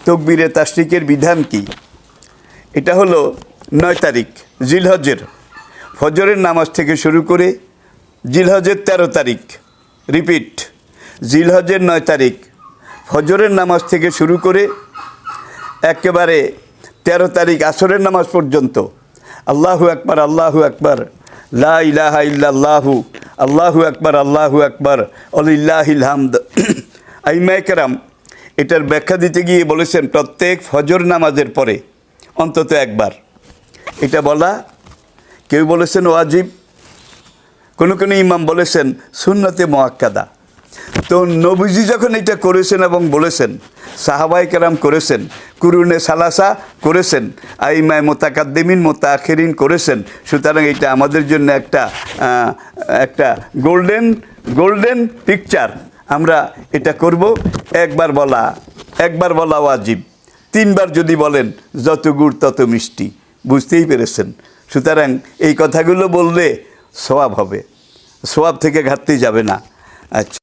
তকবীরে তাশরিকের বিধান কি? এটা হলো 9 তারিখ জিলহজের ফজরের নামাজ থেকে শুরু করে জিলহজের 13 তারিখ, রিপিট, জিলহজের 9 তারিখ ফজরের নামাজ থেকে শুরু করে একেবারে 13 তারিখ আসরের নামাজ পর্যন্ত আল্লাহু আকবার, আল্লাহু আকবার, লা ইলাহা ইল্লাল্লাহু, আল্লাহু আকবার, আল্লাহু আকবার, ওয়ালিল্লাহিল হামদ। আইমায়ে কেরাম এটার ব্যাখ্যা দিতে গিয়ে বলেছেন প্রত্যেক ফজর নামাজের পরে অন্তত একবার এটা বলা। কেউ বলেছেন ওয়াজিব, কোনো কোনো ইমাম বলেছেন সুন্নতে মুআক্কাদা। তো নবীজি যখন এটা করেছেন এবং বলেছেন, সাহাবায়ে কেরাম করেছেন, কুরুনে সালাসা করেছেন, আইমায়ে মুতাকাদ্দিমিন মুতাআখিরিন করেছেন, সুতরাং এটা আমাদের জন্য একটা গোল্ডেন পিকচার। আমরা এটা করব। একবার বলা ওয়াজিব, 3 বার যদি বলেন যত গুড় তত মিষ্টি, বুঝতেই পেরেছেন। সুতরাং এই কথাগুলো বললে সওয়াব হবে, সওয়াব থেকে ঘাটতি যাবে না। আচ্ছা।